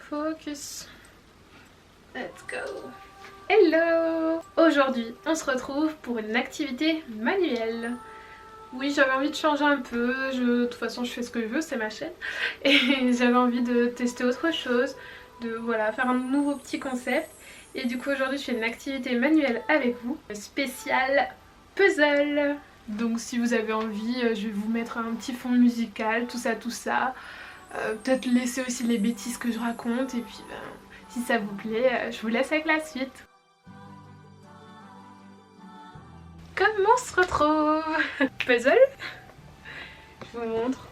Focus. Let's go. Hello. Aujourd'hui, on se retrouve pour une activité manuelle. Oui, j'avais envie de changer un peu. De toute façon, je fais ce que je veux, c'est ma chaîne. Et j'avais envie de tester autre chose, de voilà, faire un nouveau petit concept. Et du coup, aujourd'hui, je fais une activité manuelle avec vous, spéciale puzzle. Donc si vous avez envie, je vais vous mettre un petit fond musical, tout ça, tout ça. Peut-être laisser aussi les bêtises que je raconte. Et puis, si ça vous plaît, je vous laisse avec la suite. Comment on se retrouve? Puzzle. Je vous montre.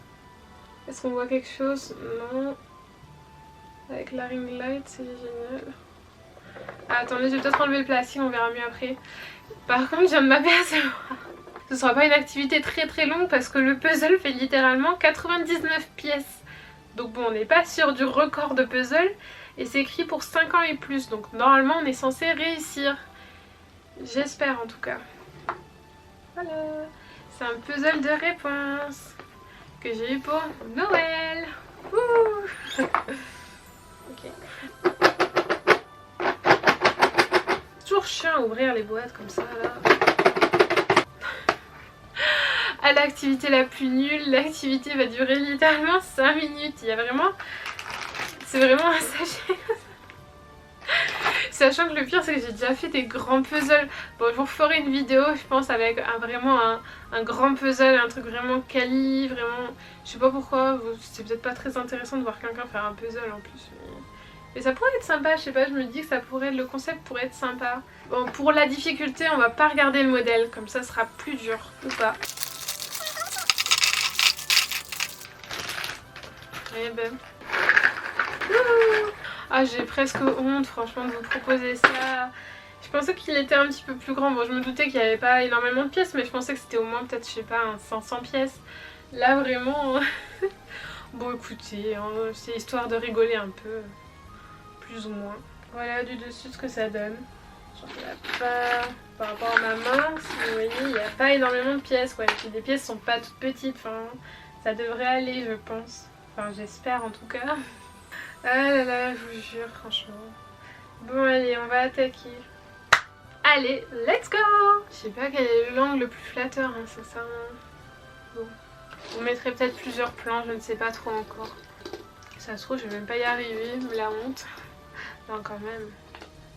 Est-ce qu'on voit quelque chose? Non. Avec la ring light, c'est génial. Ah, attendez, je vais peut-être enlever le plastique, on verra mieux après. Par contre, je viens de m'apercevoir. Ce sera pas une activité très longue parce que le puzzle fait littéralement 99 pièces. Donc bon, on n'est pas sûr du record de puzzle. Et c'est écrit pour 5 ans et plus. Donc normalement, on est censé réussir. J'espère en tout cas. Voilà. C'est un puzzle de réponse que j'ai eu pour Noël. Ouh. Ok. C'est toujours chiant à ouvrir les boîtes comme ça là. À l'activité la plus nulle, l'activité va durer littéralement 5 minutes. Il y a vraiment... C'est vraiment un sachet. Sachant que le pire c'est que j'ai déjà fait des grands puzzles. Bon, je vous ferai une vidéo je pense avec vraiment un grand puzzle, un truc vraiment quali, vraiment... Je sais pas pourquoi, c'est peut-être pas très intéressant de voir quelqu'un faire un puzzle en plus. Mais ça pourrait être sympa, je sais pas, je me dis que ça pourrait, le concept pourrait être sympa. Bon, pour la difficulté, on va pas regarder le modèle, comme ça sera plus dur, ou pas. Et ben... Ah, j'ai presque honte franchement de vous proposer ça. Je pensais qu'il était un petit peu plus grand. Bon, je me doutais qu'il n'y avait pas énormément de pièces, mais je pensais que c'était au moins peut-être, je sais pas, 500 pièces. Là vraiment... Bon écoutez, hein, c'est histoire de rigoler un peu. Plus ou moins. Voilà du dessus ce que ça donne. Par rapport à ma main, si vous voyez, il n'y a pas énormément de pièces. Ouais. Et puis les pièces sont pas toutes petites. Enfin, ça devrait aller, je pense. Enfin, j'espère en tout cas. Ah là là, je vous jure, franchement. Bon, allez, on va attaquer. Allez, let's go! Je sais pas quel est l'angle le plus flatteur, hein, c'est ça. Bon. Vous mettrez peut-être plusieurs plans, je ne sais pas trop encore. Ça se trouve, je vais même pas y arriver, la honte. Non, quand même.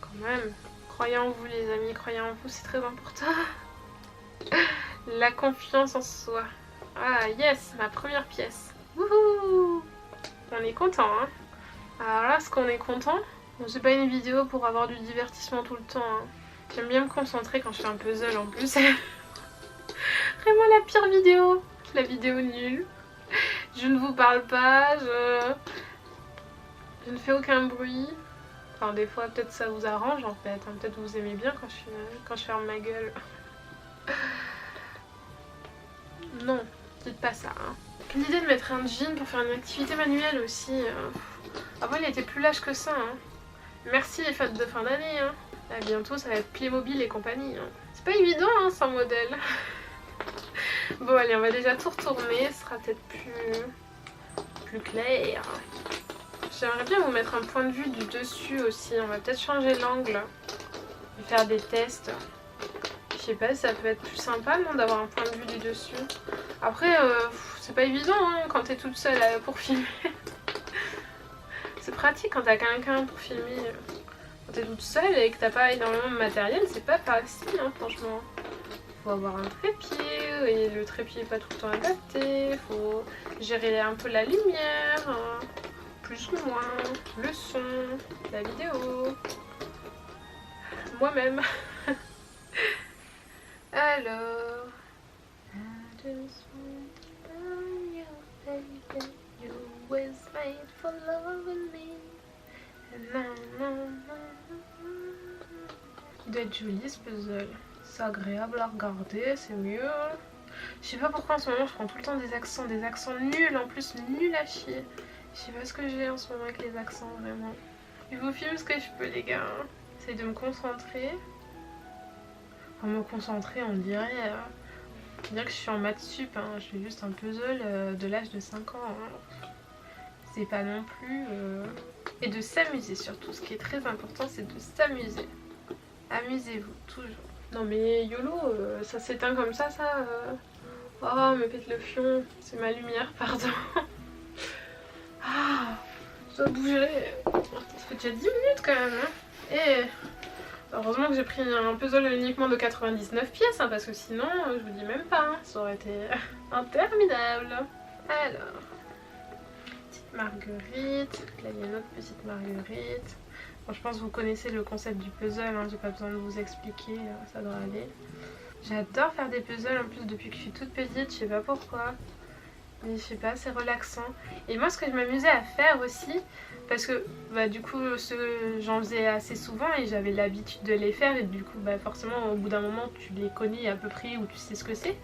Quand même. Croyez en vous, les amis, croyez en vous, c'est très important. La confiance en soi. Ah, yes, ma première pièce. Wouhou! On est content, hein. Alors là, est-ce qu'on est content? Bon, c'est pas une vidéo pour avoir du divertissement tout le temps. Hein. J'aime bien me concentrer quand je fais un puzzle en plus. Vraiment la pire vidéo. La vidéo nulle. Je ne vous parle pas, je ne fais aucun bruit. Enfin, des fois, peut-être ça vous arrange en fait. Hein. Peut-être vous aimez bien quand je ferme ma gueule. Non, dites pas ça. Hein. L'idée de mettre un jean pour faire une activité manuelle aussi. Avant, il était plus lâche que ça. Hein. Merci les fêtes de fin d'année. Hein. Là, bientôt, ça va être Playmobil et compagnie. Hein. C'est pas évident hein, sans modèle. Bon, allez, on va déjà tout retourner. Ce sera peut-être plus clair. J'aimerais bien vous mettre un point de vue du dessus aussi. On va peut-être changer l'angle et faire des tests. Je sais pas si ça peut être plus sympa non d'avoir un point de vue du dessus. Après, c'est pas évident hein, quand t'es toute seule pour filmer. C'est pratique quand t'as quelqu'un pour filmer. Quand t'es toute seule et que t'as pas énormément de matériel, c'est pas facile hein, franchement. Faut avoir un trépied et le trépied est pas tout le temps adapté. Faut gérer un peu la lumière. Hein. Plus ou moins, le son, la vidéo, moi-même. Alors, il doit être joli ce puzzle. C'est agréable à regarder, c'est mieux. Je sais pas pourquoi en ce moment je prends tout le temps des accents nuls, en plus nuls à chier. Je sais pas ce que j'ai en ce moment avec les accents vraiment. Je vous filme ce que je peux les gars. J'essaie de me concentrer. Enfin me concentrer on dirait que je suis en maths sup. Hein. Je fais juste un puzzle de l'âge de 5 ans. Hein. C'est pas non plus et de s'amuser surtout. Ce qui est très important, c'est de s'amuser. Amusez-vous toujours. Non mais YOLO, ça s'éteint comme ça. Oh, me pète le fion, c'est ma lumière, pardon. Ah, je dois bouger. Ça fait déjà 10 minutes quand même. Hein. Et heureusement que j'ai pris un puzzle uniquement de 99 pièces, hein, parce que sinon, je vous dis même pas, hein, ça aurait été interminable. Alors, petite marguerite. Là, il y a une autre petite marguerite. Bon, je pense que vous connaissez le concept du puzzle, hein, j'ai pas besoin de vous expliquer, ça doit aller. J'adore faire des puzzles en plus depuis que je suis toute petite, je sais pas pourquoi. Mais je sais pas, c'est relaxant. Et moi, ce que je m'amusais à faire aussi, parce que bah, du coup, j'en faisais assez souvent et j'avais l'habitude de les faire. Et du coup, bah, forcément, au bout d'un moment, tu les connais à peu près ou tu sais ce que c'est.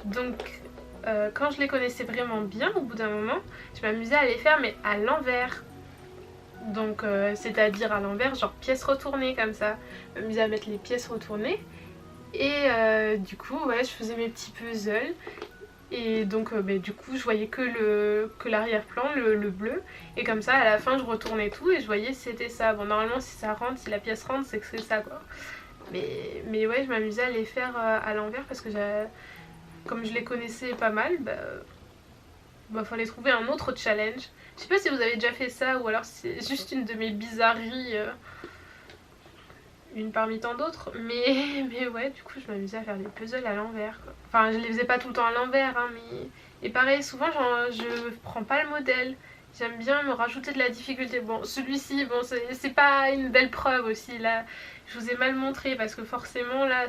Donc, quand je les connaissais vraiment bien, au bout d'un moment, je m'amusais à les faire, mais à l'envers. Donc, c'est-à-dire à l'envers, genre pièces retournées comme ça. Je m'amusais à mettre les pièces retournées. Et du coup, ouais, je faisais mes petits puzzles. Et donc du coup je voyais que l'arrière-plan, le bleu. Et comme ça à la fin je retournais tout et je voyais si c'était ça. Bon normalement si ça rentre, si la pièce rentre c'est que c'est ça quoi. Mais ouais je m'amusais à les faire à l'envers parce que comme je les connaissais pas mal, fallait trouver un autre challenge. Je sais pas si vous avez déjà fait ça ou alors c'est juste une de mes bizarreries. Une parmi tant d'autres, mais ouais, du coup je m'amusais à faire des puzzles à l'envers. Enfin, je les faisais pas tout le temps à l'envers, hein, mais... Et pareil, souvent je prends pas le modèle. J'aime bien me rajouter de la difficulté. Bon, celui-ci, bon, c'est pas une belle preuve aussi, là. Je vous ai mal montré parce que forcément, là,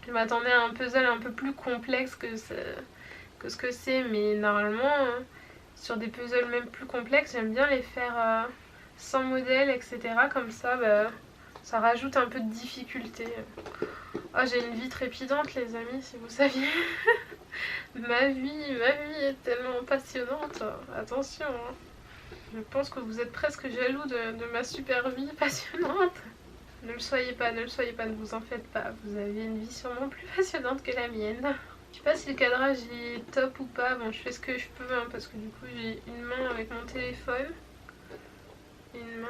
je m'attendais à un puzzle un peu plus complexe que ce que c'est. Mais normalement, sur des puzzles même plus complexes, j'aime bien les faire sans modèle, etc. Comme ça, ça rajoute un peu de difficulté. Oh, j'ai une vie trépidante les amis, si vous saviez. ma vie est tellement passionnante. Attention, hein. Je pense que vous êtes presque jaloux de ma super vie passionnante. Ne le soyez pas, ne vous en faites pas. Vous avez une vie sûrement plus passionnante que la mienne. Je sais pas si le cadrage est top ou pas. Bon, je fais ce que je peux, hein, parce que du coup j'ai une main avec mon téléphone. Une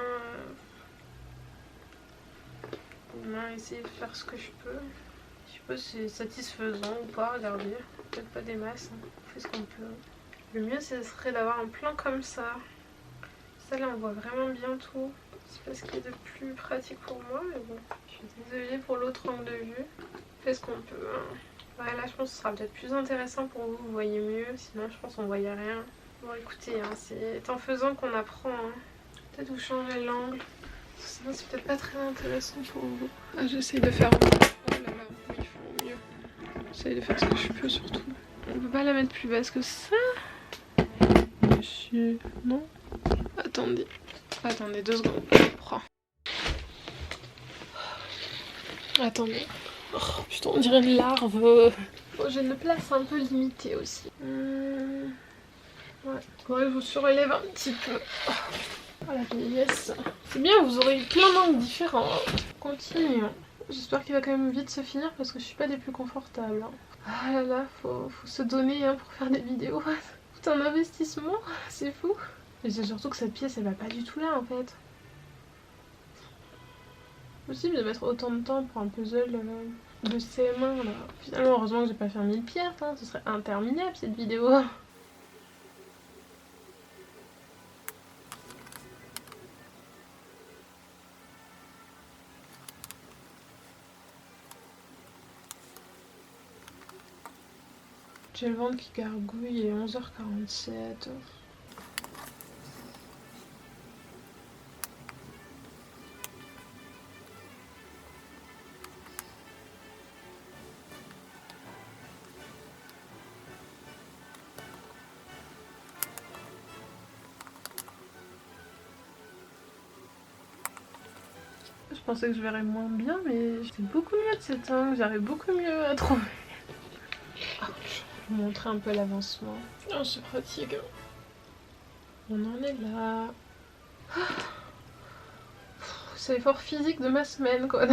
main essayer de faire ce que je peux. Je sais pas si c'est satisfaisant ou pas, regardez. Peut-être pas des masses, hein. On fait ce qu'on peut. Le mieux ce serait d'avoir un plan comme ça. Ça là on voit vraiment bien tout. C'est pas ce qui est de plus pratique pour moi, mais bon. Je suis désolée pour l'autre angle de vue. On fait ce qu'on peut, hein. Ouais, là je pense que ce sera peut-être plus intéressant pour vous, vous voyez mieux. Sinon je pense qu'on voyait rien. Bon écoutez, hein, c'est en faisant qu'on apprend, hein. Peut-être vous changer l'angle. Sinon c'est peut-être pas très intéressant pour vous. Ah, j'essaye de faire... Oh là là, oui, il faut mieux. J'essaye de faire ce que je peux surtout. On peut pas la mettre plus basse que ça. Monsieur... Non. Attendez. Attendez 2 secondes. Je prends. Attendez. Oh, putain, on dirait une larve. Bon, j'ai une place un peu limitée aussi. Ouais, faudrait que je vous surélève un petit peu. Oh la vieillesse. C'est bien, vous aurez eu plein d'angles différents. Continuons. J'espère qu'il va quand même vite se finir parce que je suis pas des plus confortables. Ah là là, faut se donner, hein, pour faire des vidéos. Tout un investissement, c'est fou. Et c'est surtout que cette pièce elle va pas du tout là en fait. Possible de mettre autant de temps pour un puzzle de CM1 là. Finalement heureusement que j'ai pas fait 1000 pièces, hein, ce serait interminable cette vidéo. J'ai le ventre qui gargouille, il est 11h47. Je pensais que je verrais moins bien, mais c'est beaucoup mieux de cet angle, j'arrive beaucoup mieux à trouver. Oh, je vais vous montrer un peu l'avancement. Oh, c'est pratique. On en est là. C'est l'effort physique de ma semaine, quoi.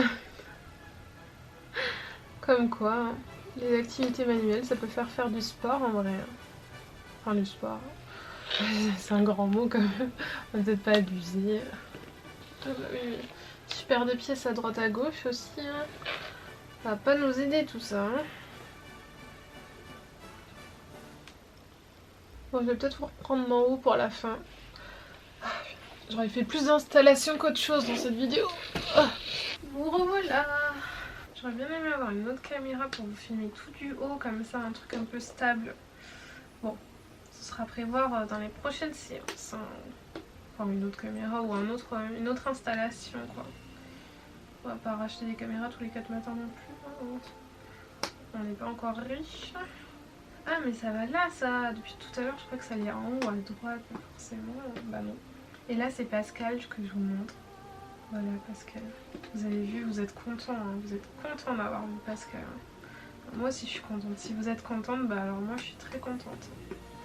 Comme quoi, les activités manuelles, ça peut faire du sport en vrai. Enfin, du sport. C'est un grand mot quand même, on va peut-être pas abuser. Ah bah oui, si je perds des pièces à droite à gauche aussi, hein. Ça va pas nous aider tout ça. Hein. Bon, je vais peut-être vous reprendre d'en haut pour la fin. J'aurais fait plus d'installations qu'autre chose dans cette vidéo. Vous revoilà. J'aurais bien aimé avoir une autre caméra pour vous filmer tout du haut comme ça, un truc un peu stable. Bon, ce sera à prévoir dans les prochaines séances. Hein. Enfin, une autre caméra ou une autre installation quoi. On va pas racheter des caméras tous les 4 matins non plus. Hein. On n'est pas encore riche. Ah mais ça va là ça. Depuis tout à l'heure je crois que ça allait en haut à droite forcément. Bah non. Et là c'est Pascal que je vous montre. Voilà Pascal. Vous avez vu, vous êtes content, hein. Vous êtes content d'avoir vu Pascal. Hein. Moi aussi je suis contente. Si vous êtes contente, bah alors moi je suis très contente.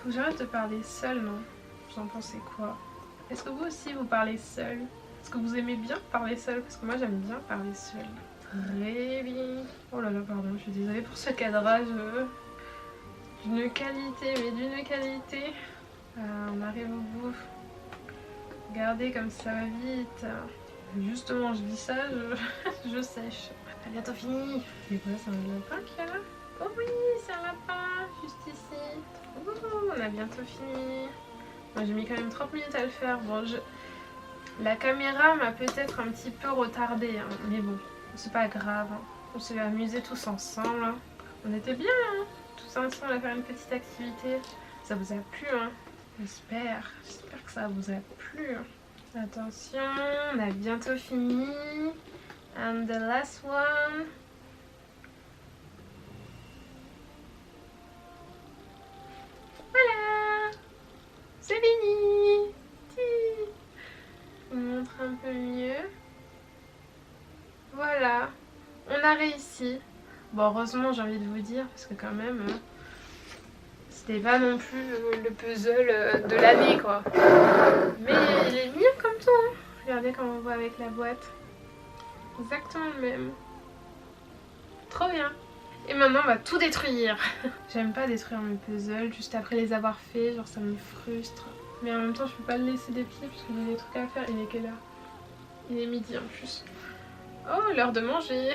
Faut que j'arrête de parler seule, non? Vous en pensez quoi? Est-ce que vous aussi vous parlez seul? Est-ce que vous aimez bien parler seul? Parce que moi j'aime bien parler seul. Très bien. Oh là là pardon, je suis désolée pour ce cadrage. D'une qualité, mais d'une qualité. On arrive au bout. Regardez comme ça va vite. Justement, je dis ça, je sèche. À bientôt fini. C'est quoi, c'est un lapin qu'il y a là? Oh oui, c'est un lapin, juste ici. Oh, on a bientôt fini. Moi, j'ai mis quand même 30 minutes à le faire. Bon, la caméra m'a peut-être un petit peu retardée, hein, mais bon, c'est pas grave. Hein. On s'est amusés tous ensemble. Hein. On était bien, hein. Tous ensemble à faire une petite activité. Ça vous a plu, hein? J'espère que ça vous a plu. Attention, on a bientôt fini. And the last one. Voilà, c'est fini. Je vous montre un peu mieux. Voilà, on a réussi. Bon, heureusement, j'ai envie de vous dire, parce que quand même, c'était pas non plus le puzzle de l'année, quoi. Mais il est mignon comme tout, hein. Regardez comment on voit avec la boîte. Exactement le même. Trop bien. Et maintenant, on va tout détruire. J'aime pas détruire mes puzzles juste après les avoir faits, genre ça me frustre. Mais en même temps, je peux pas le laisser des pieds parce que j'ai des trucs à faire. Il est quelle heure? Il est midi en plus. Oh, l'heure de manger.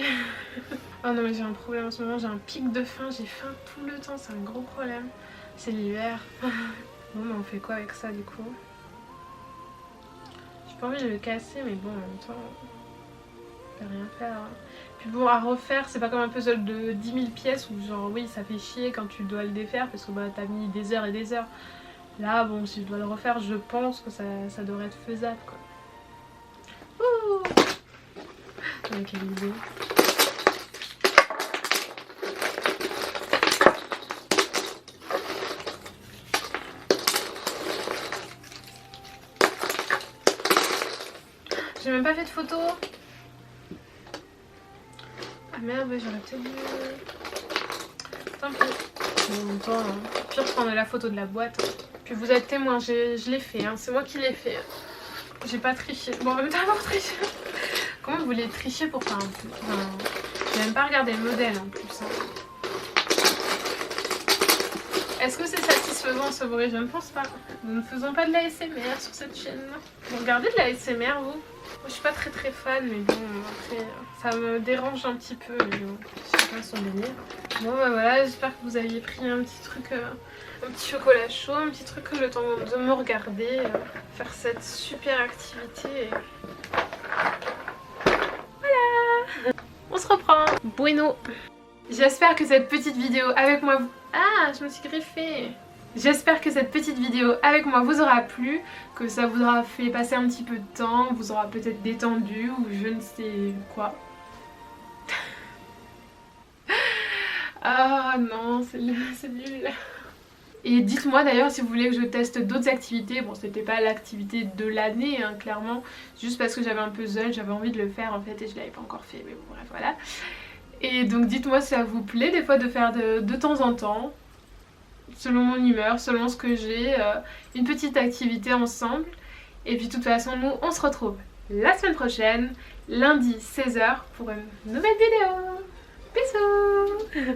Oh non mais j'ai un problème en ce moment, j'ai un pic de faim, j'ai faim tout le temps, c'est un gros problème. C'est l'hiver. Bon mais on fait quoi avec ça du coup? J'ai pas envie de le casser mais bon en même temps, je peux rien faire. Hein. Puis bon à refaire, c'est pas comme un puzzle de 10 000 pièces où genre oui ça fait chier quand tu dois le défaire parce que bah t'as mis des heures et des heures. Là bon si je dois le refaire je pense que ça devrait être faisable quoi. Ouh. Oh, quelle idée. J'ai même pas fait de photo. Ah merde, j'aurais peut-être dû... Tant pis. En même temps, hein. Pire prendre la photo de la boîte. Puis vous êtes témoin, je l'ai fait, hein. C'est moi qui l'ai fait. J'ai pas triché. Bon, en même temps, avoir triché. Comment vous voulez tricher pour faire un peu... J'ai même pas regardé le modèle en plus. Hein. Est-ce que c'est satisfaisant ce bruit? Je ne pense pas. Nous ne faisons pas de l'ASMR sur cette chaîne. Vous regardez de l'ASMR vous? Moi je suis pas très fan mais bon après ça me dérange un petit peu mais bon chacun son délire. Bon bah voilà, j'espère que vous aviez pris un petit truc, un petit chocolat chaud, un petit truc le temps de me regarder, faire cette super activité. Voilà. On se reprend. Bueno. J'espère que cette petite vidéo avec moi... Ah, je me suis griffée. J'espère que cette petite vidéo avec moi vous aura plu, que ça vous aura fait passer un petit peu de temps, vous aura peut-être détendu ou je ne sais quoi. Ah non, c'est nul. Et dites-moi d'ailleurs si vous voulez que je teste d'autres activités. Bon, c'était pas l'activité de l'année, hein, clairement. Juste parce que j'avais un puzzle, j'avais envie de le faire en fait et je l'avais pas encore fait. Mais bon, bref, voilà. Et donc dites-moi si ça vous plaît des fois de faire de temps en temps. Selon mon humeur, selon ce que j'ai, une petite activité ensemble. Et puis de toute façon, nous, on se retrouve la semaine prochaine, lundi 16 h pour une nouvelle vidéo. Bisous.